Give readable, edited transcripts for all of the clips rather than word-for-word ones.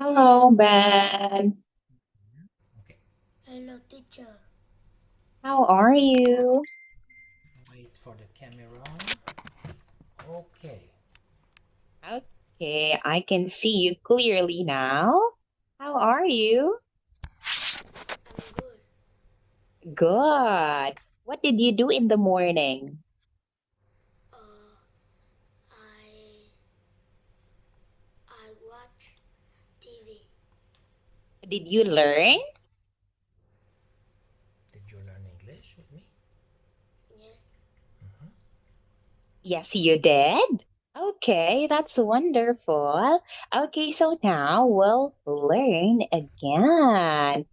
Hello, Ben. Okay, Hello, teacher. How are you? wait for the camera. Okay, Okay, I can see you clearly now. How are you? I'm good. Good. What did you do in the morning? Uh, I I watch TV. Did you learn? did you learn English with me? Yes. Mhm. Yes, you did. Okay, that's wonderful. Okay, so now we'll learn again.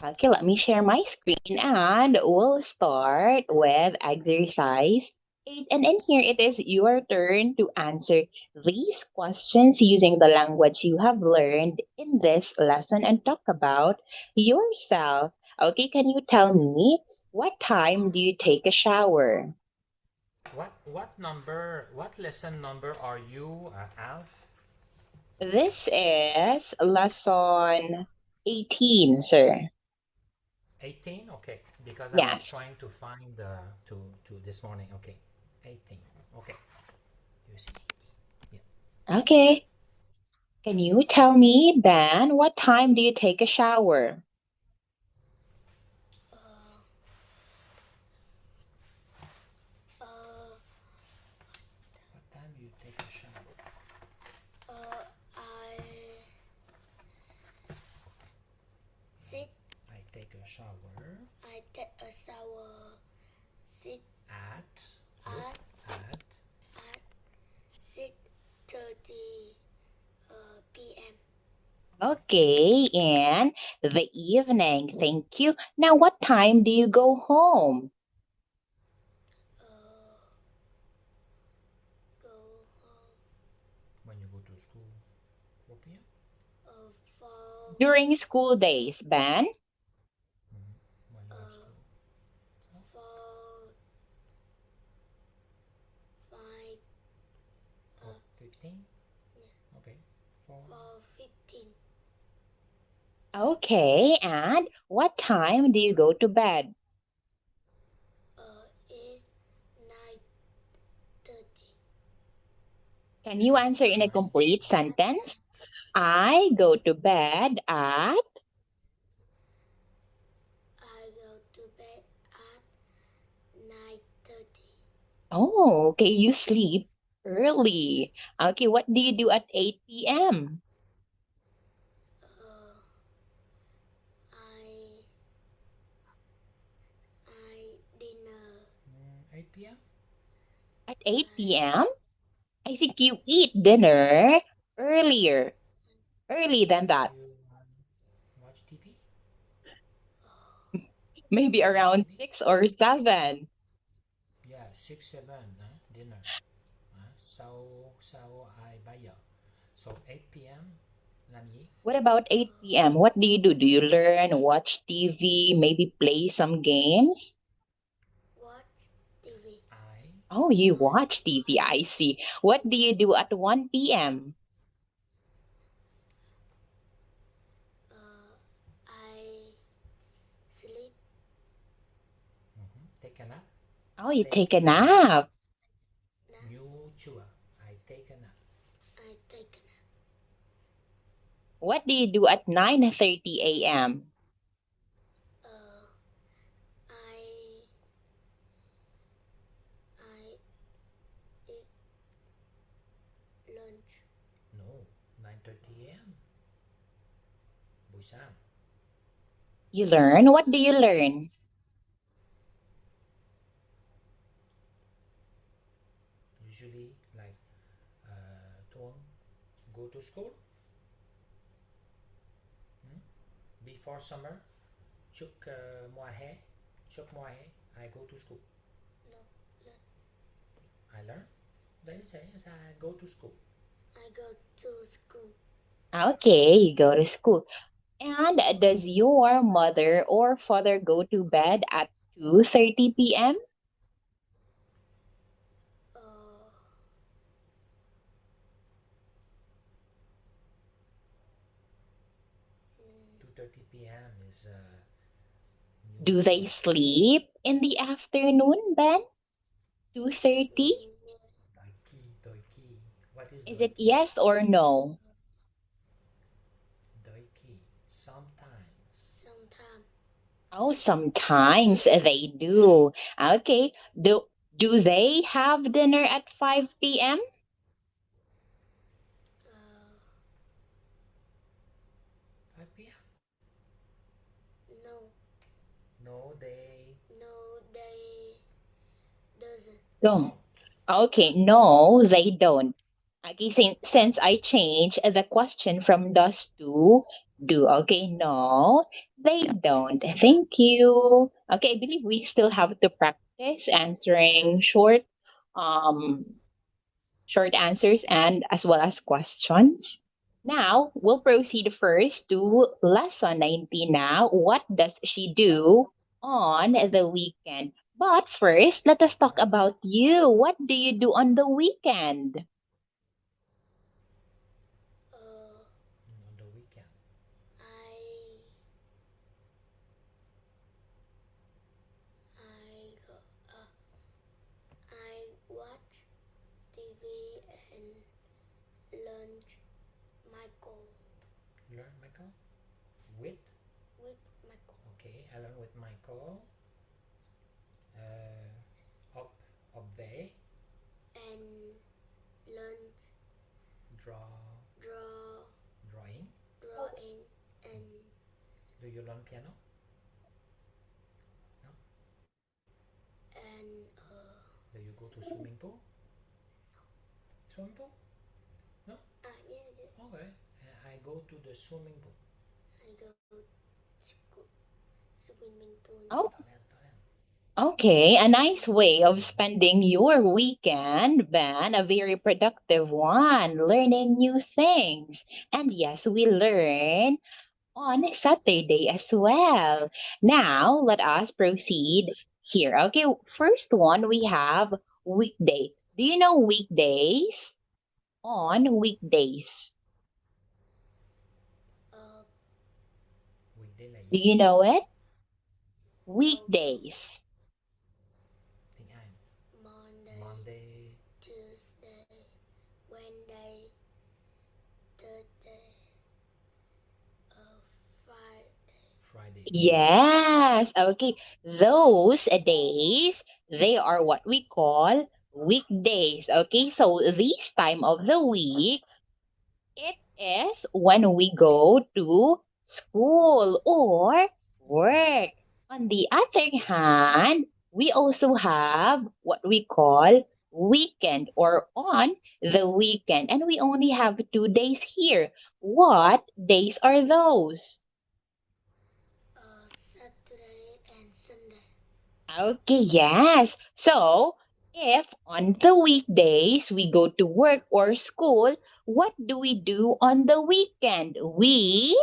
Okay, let me share my screen and we'll start with exercise 8. And in here, it is your turn to answer these questions using the language you have learned in this lesson and talk about yourself. Okay, can you tell me what time do you take a shower? What number? What lesson number are you, Alf? This is lesson 18, sir. 18. Okay, because I was Yes. trying to find to this morning. Okay, 18. Okay, you see. Yeah. Okay. Can you tell me, Ben, what time do you take a shower? Uh, uh, What time you take a shower? I sit. I take a shower I take a shower. Sit at look at at at 6:30 p.m. Okay, and the evening. Thank you. Now, what time do you go home? Uh, go home. when you go to school. 4 p.m. For During school days, Ben? When you have uh school. So for 5 for 15. yeah, Okay. For for 15. Okay, and what time do you go to bed? Is 9:30. Can you answer in a 9. complete sentence? I go to bed at. I go to bed at 9:30. Oh, okay, you sleep early. Okay, what do you do at 8 p.m.? Uh, I I dinner. 8 p.m. At 8 I p.m.? I think you eat dinner earlier, early than Do that, you watch TV? maybe Do you watch around TV? 6 or 7. Yeah, 6, 7, dinner. Sau ai 7 giờ. So 8 p.m. làm gì? What about 8 p.m.? What do you do? Do you learn, watch TV, maybe play some games? watch TV. I Oh, you I watch TV, I see. What do you do at 1 p.m.? uh, I sleep. take a nap. Oh, you Take take a a nap. nap. Nap. You chưa? I take a nap. I take a nap. What do you do at 9:30 a.m.? Uh, I I eat lunch. No, 9:30 a.m. Buổi sáng. You learn? What do you learn? Usually like Tuấn go to school. Hmm? Before summer, trước mùa hè, trước mùa hè, I go to school. No, learn. I learn. Đấy sẽ I go to school. I go to school. Okay, you go to school. And does your mother or father go to bed at 2:30 p.m.? Uh, 2:30 p.m. is Do they sleep in the afternoon, Ben? 2:30? Yeah. doiki. What is Is it doiki? yes or no? Doiki. Sometimes. Sometimes. Oh, sometimes they do. Okay. Do they have dinner at 5 p.m.? Uh, 5 p.m. no. No, they No, they doesn't. Don't. don't. Okay, no, they don't. Okay, since I changed the question from does to do. Okay, no, they don't. Thank you. Okay, I believe we still have to practice answering um, short answers and as well as questions. Now, we'll proceed first to lesson 19 now. What does she do on the weekend? But first, let us talk about you. What do you do on the weekend? On the weekend. I I go, I watch TV and lunch Michael Learn Michael? With? with Michael Okay, I learn with Michael. Up, obey, and lunch draw, draw drawing. drawing and Do you learn piano? No. and Do you go to swimming pool? Swimming pool? No. yeah, Okay. I go to the swimming pool. I go school, swimming pool. Oh, Talent. okay. A nice way of spending your weekend, Ben. A very productive one, learning new things. And yes, we learn on Saturday as well. Now, let us proceed here. Okay, first one we have weekday. Do you know weekdays? On weekdays. Weekday là Do gì? you know it? No, Weekdays. Tiếng Anh. Monday, Monday, Tuesday, Wednesday, Thursday, Friday. Friday. Yes. Okay. Those days, they are what we call weekdays. Okay. So this time of the week, it is when we go to school or work. On the other hand, we also have what we call weekend or on the weekend. And we only have 2 days here. What days are those? Saturday and Sunday. Okay, yes. So, if on the weekdays we go to work or school, what do we do on the weekend? With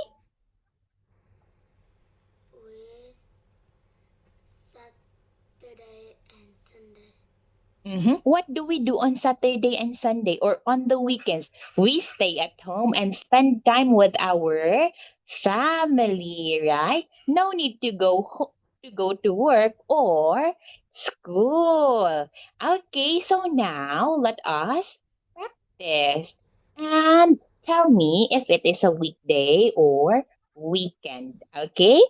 Saturday and Sunday. What do we do on Saturday and Sunday or on the weekends? We stay at home and spend time with our family, right? No need to go to work or school. Okay, so now let us practice and tell me if it is a weekday or weekend. Okay,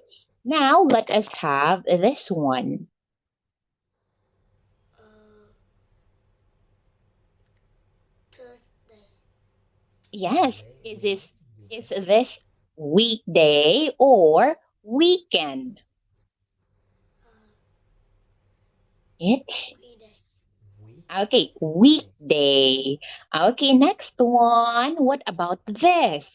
now let us have this one. Thursday. Yes, Tuesday, is weekend. this weekday or weekend? It's Weekday. Week. okay, weekday. Okay, next one. What about this?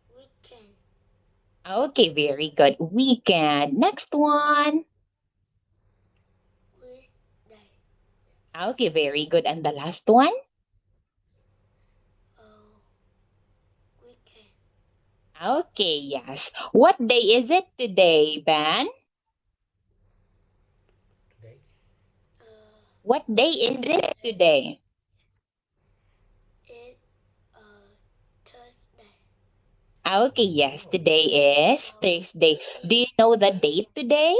Weekend. Okay, very good. Weekend. Next one. Weekday. Okay, very good. And the last one? Weekend. Okay, yes. What day is it today, Ben? Today. What day is it today? It Okay, yes, today is Thursday. Do you know the date today?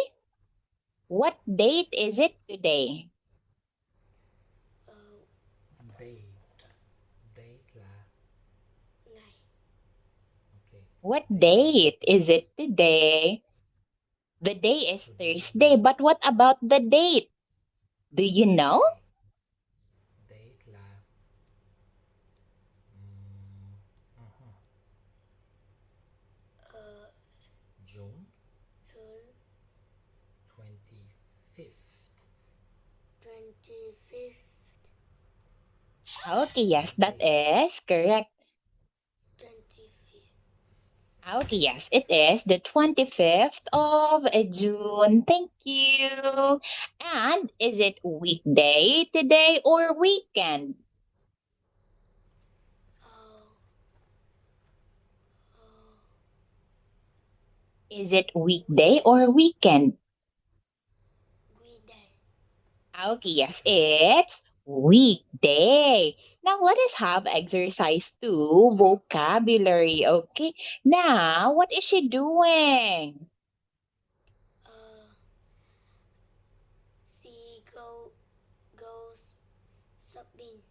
What date is it today? uh, Date. Date là ngày okay. What Date là date is it today? The day is today Thursday, là but what about the date? Do you know? okay. Date là uh-huh. uh, June June 25th. 25th, Okay, yes, that Date is correct. 25th. Okay, yes, it is the 25th of June. Thank you. And is it weekday today or weekend? Uh, uh, Is it weekday weekday, or weekend? weekday. Okay, yes, it's weekday. Now let us have exercise 2 vocabulary. Okay, now what is she doing? Uh, she goes shopping.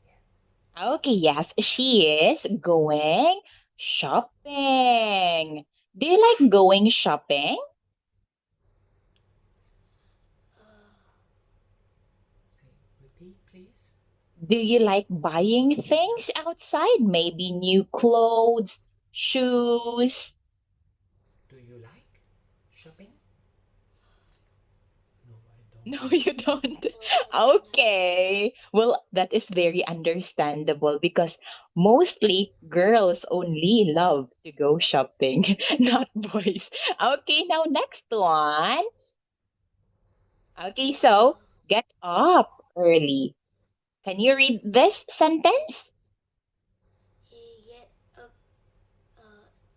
Okay, yes, she is going shopping. Do you like going shopping? Uh, say repeat please. Do you like buying things outside? Maybe new clothes, shoes? Do you like shopping? No, I No, don't you like shopping. don't. no, I don't like. Okay. Well, that is very understandable because mostly girls only love to go shopping, not boys. Okay, now next one. Okay, Uh, so get up early. Can you read this sentence? he get up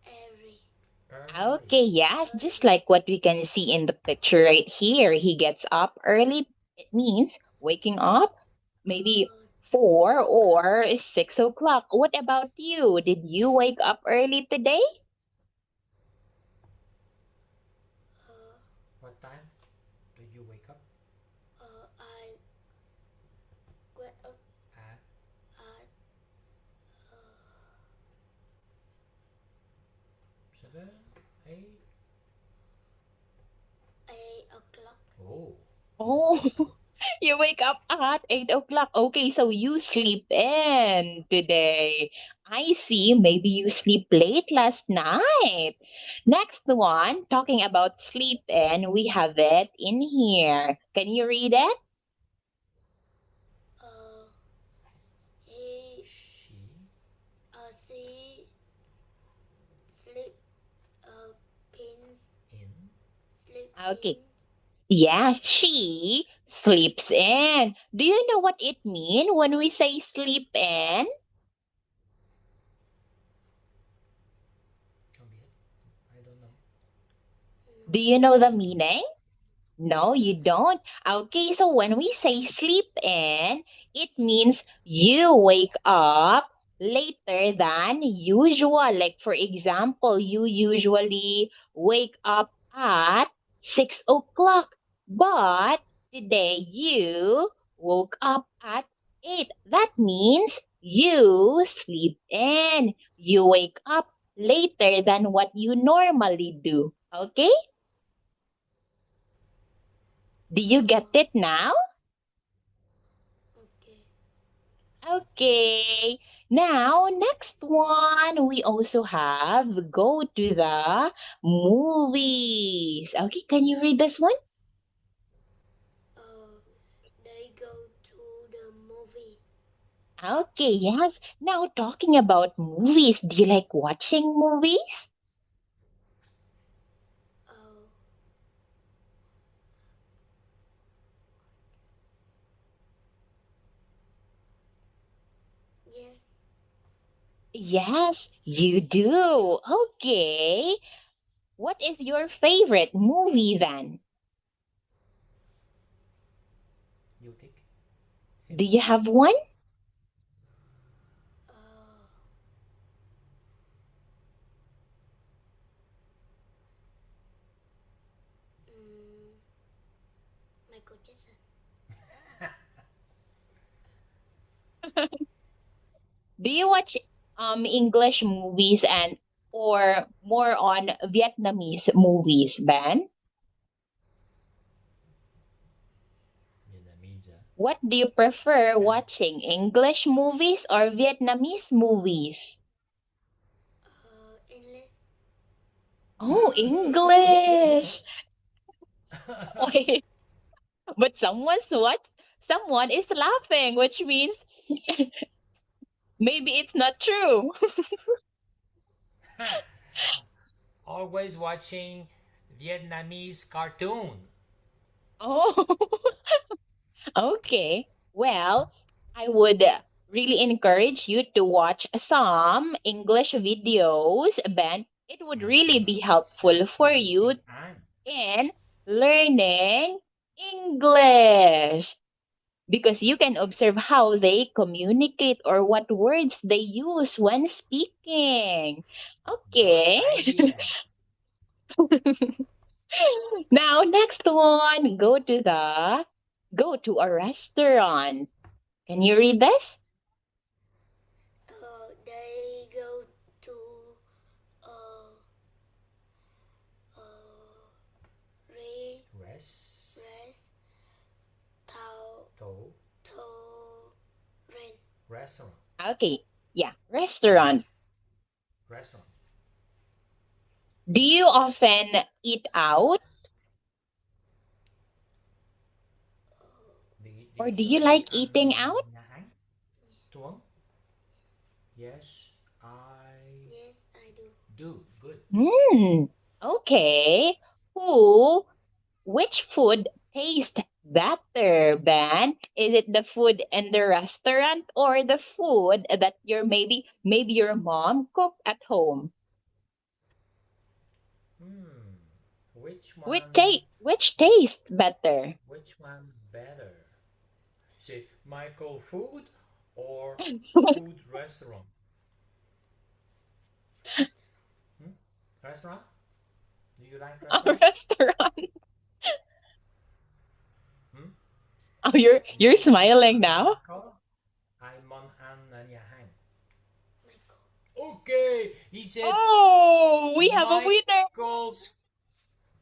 every Early. Okay, yes, just early. like what we can see in the picture right here. He gets up early. It means waking up maybe 4 O'clock. or 6 o'clock. What about you? Did you wake up early today? Uh, What time do you wake up? I wake up At at uh, 7, 8. 8 o'clock. Oh, Oh, you wake up at 8 o'clock. Okay, so you sleep in today. I see. Maybe you sleep late last night. Next one, talking about sleep in, we have it in here. Can you read it? Uh, he she she sleep pins in sleep Okay. in Yeah, she sleeps in. Do you know what it means when we say sleep in? không biết. I don't know. Do no you know the Do you know? meaning? No, you don't. Okay, so when we say sleep in, it means you wake up later than usual. Like, for example, you usually wake up at 6 o'clock, but today you woke up at 8. That means you sleep in. You wake up later than what you normally do. Okay? Do you get uh, it now? okay Okay. Now, next one, we also have go to the movies. Okay, can you read this one? uh, they go to the movie. Okay, yes. Now, talking about movies, do you like watching movies? uh, yes Yes, you do. Okay. What is your favorite movie then? Yêu thích Do phim you nào? have one? uh, Michael Jackson. Do you watch English movies and or more on Vietnamese movies, Ben? Vietnamese. What do you prefer Sam. watching, English movies or Vietnamese movies? English. Oh, English. Wait, but someone is laughing, which means maybe it's not true. Always watching Vietnamese cartoon. Oh, okay. Well, I would really encourage you to watch some English videos, Ben. It would really Okay. be helpful Thank for you. you And in learning English because you can observe how they communicate or what words they use when speaking. good Okay. idea. Now, next one, go to a restaurant. Can you read this? They go to uh, uh, re- Rest. tao To to rent. restaurant. Okay. Yeah, Yeah. restaurant. Restaurant. Do you often eat out or do you Teacher đi like ăn eating out? nhà hàng? Tuấn? Yes, Yes, I do. do. Good. Okay. Who Which food tastes better, Ben? Is it the food in the restaurant or the food that maybe your mom cooked at home? Hmm. Which Which one? ta- which tastes better? Which one better? Is it Michael food or food restaurant? Hmm? Restaurant? Do you like A restaurant? restaurant. Hmm? Oh, you're Món ăn smiling now. có ai món ăn ở nhà hàng? Michael. Okay, he said Oh, we have a winner. Michael's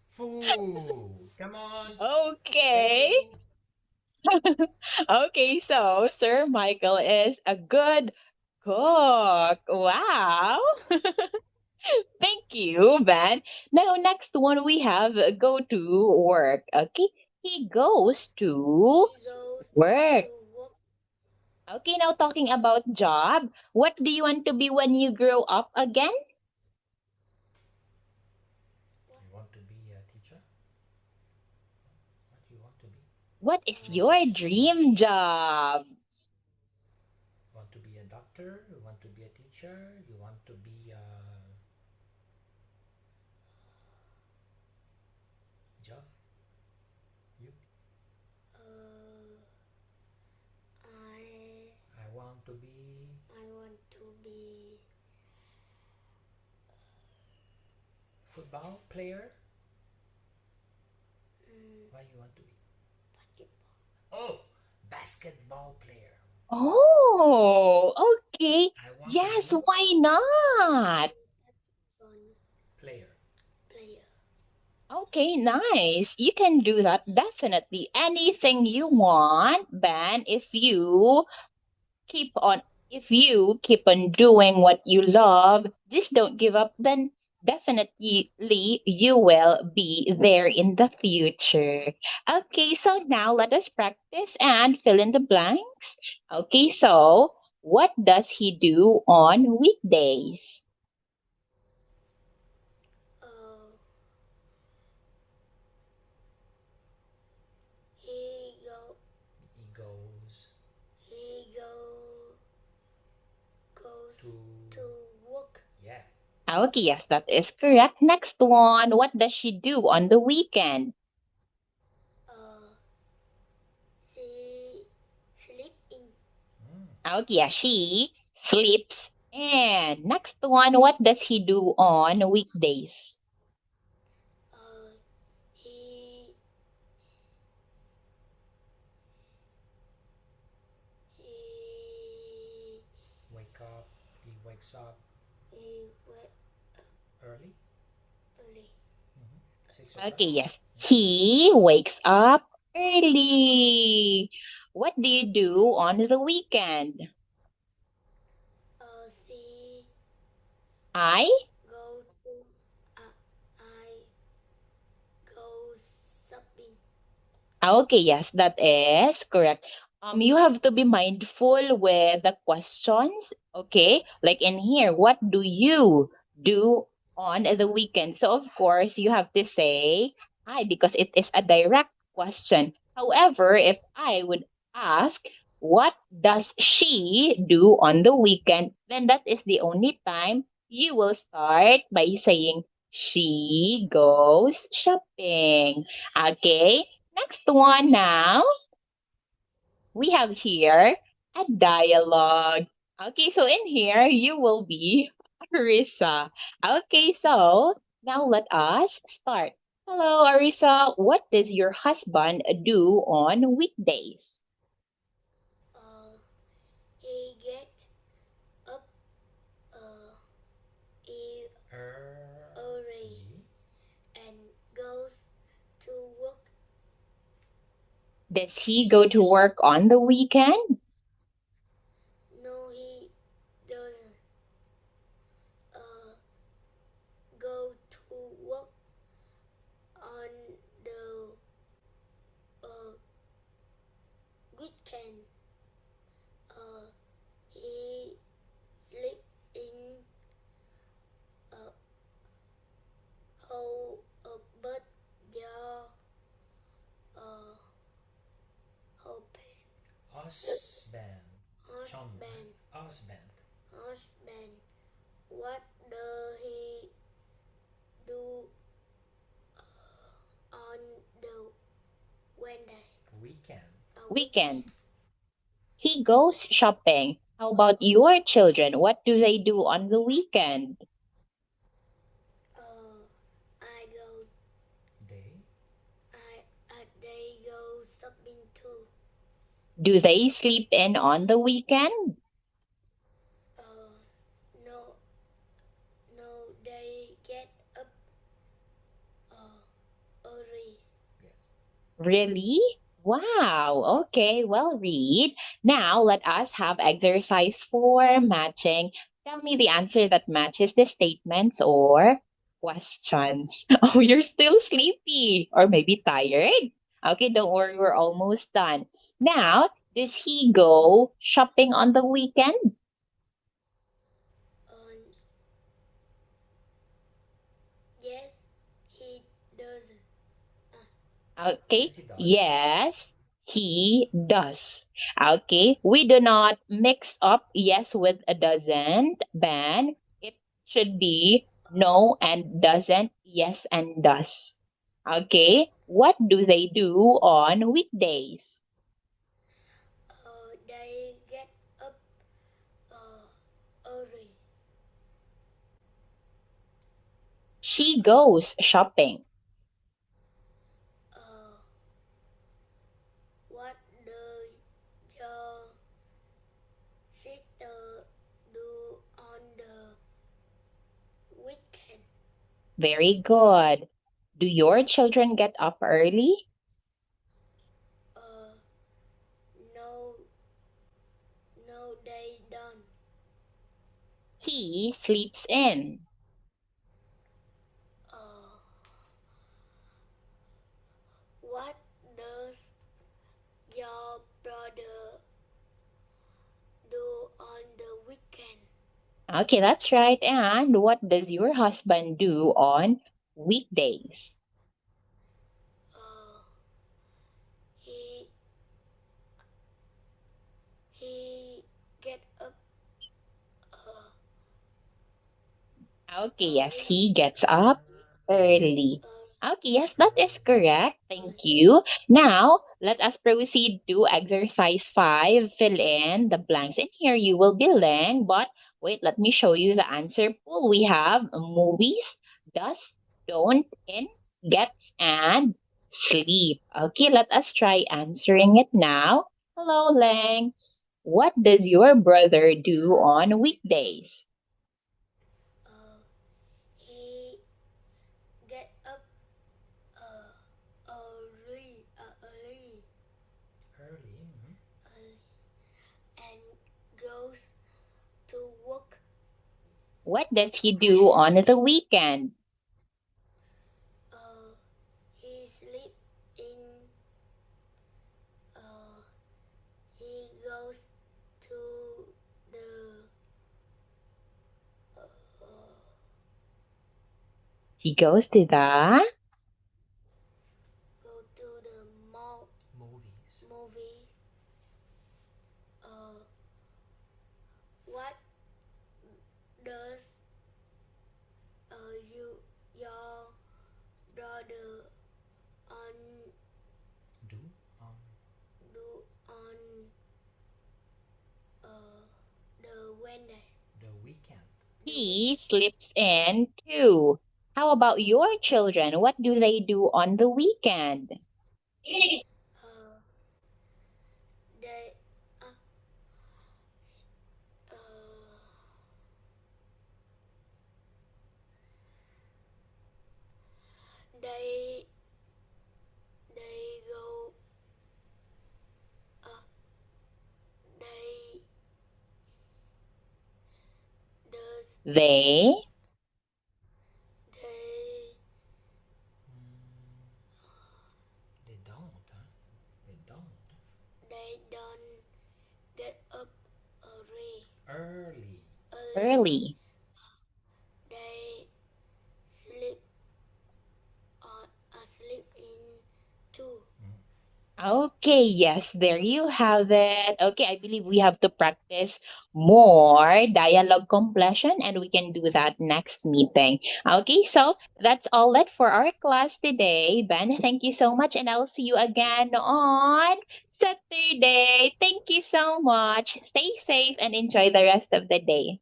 food. Come on. Thank Okay. you. Okay, so Sir Michael is a good cook. Wow. Thank you, Ben. Now, next one we have go to work. Okay, he goes to He goes work. to work. Okay, now talking about job. What do you want to be when you grow up again? You want to be a teacher? What do you want to be? What is your dream job? Want to be a doctor? You want to be a teacher? You want to be a job? You? I I want to be want to be football player. mm, What you want to be? basketball. Oh, basketball player. Oh, okay. I want Yes, to be why not? player. Player. Okay, nice. You can do that definitely. Anything you want, Ben, keep on if you keep on doing what you love, just don't give up, then definitely you will be there in the future. Okay, so now let us practice and fill in the blanks. Okay, so what does he do on weekdays? He go He goes he goes to to work. yeah. Okay, yes, that is correct. Next one, what does she do on the weekend? She sleep in. Okay, yeah, she sleeps. And next one, what does he do on weekdays? He He wakes up He wake early. early. 6 o'clock. Okay, yes. He wakes up early. What do you do on the weekend? She I? go to I go shopping. Okay, yes, that is correct. You have to be mindful with the questions, okay? Like in here, what do you do on the weekend? So of course, you have to say I because it is a direct question. However, if I would ask, what does she do on the weekend? Then that is the only time you will start by saying she goes shopping. Okay? Next one now, we have here a dialogue. Okay, so in here, you will be Arisa. Okay, so now let us start. Hello, Arisa. What does your husband do on weekdays? He get up early Early. and goes to work. Does he go to work on the weekend? No, he doesn't go to work on the weekend. He sleep in a whole but your husband. Husband. Husband. Husband. Husband. What does he do on the Wednesday? Weekend. Weekend. He goes shopping. How about your children? What do they do on the weekend? I go. Day. They go shopping too. Do they sleep in on the weekend? No. No, they get up early. Yes. Really? Wow. Okay, well, read. Now let us have exercise 4 matching. Tell me the answer that matches the statements or questions. Oh, you're still sleepy or maybe tired. Okay, don't worry, we're almost done. Now, does he go shopping on the weekend? Yes, he does. Okay. Yes, he does. Yes, he does. Okay. We do not mix up yes with a doesn't, Ben. It should be no and doesn't, yes and does. Okay. What do they do on weekdays? They get up early. She goes shopping. What does your sister do on the weekend? Very good. Do your children get up early? No, no, they don't. He sleeps in. What does your brother do on the weekend? Okay, that's right. And what does your husband do on weekdays? He get up Okay, yes, he gets up early. Okay, yes, that is correct. Thank you. Now, let us proceed to exercise 5. Fill in the blanks. In here, you will be learning, but wait, let me show you the answer pool. We have movies, does, don't, in, gets, and sleep. Okay, let us try answering it now. Hello, Lang. What does your brother do on weekdays? He get up early, Early. Mhm. and goes to work. What does he do on the weekend? He sleep in. He goes to the. He goes to the Go to the mall Movies. movie. What does your brother on Do on do on the Wednesday? the weekend. he sleeps in too. How about your children? What do they do on the weekend? Uh, they uh, uh, they they go they does They they They don't, huh? They don't. they don't get up early. Early. early. They sleep sleep in too. Okay, yes, there you have it. Okay, I believe we have to practice more dialogue completion and we can do that next meeting. Okay, so that's all it for our class today. Ben, thank you so much and I'll see you again on Saturday. Thank you so much. Stay safe and enjoy the rest of the day.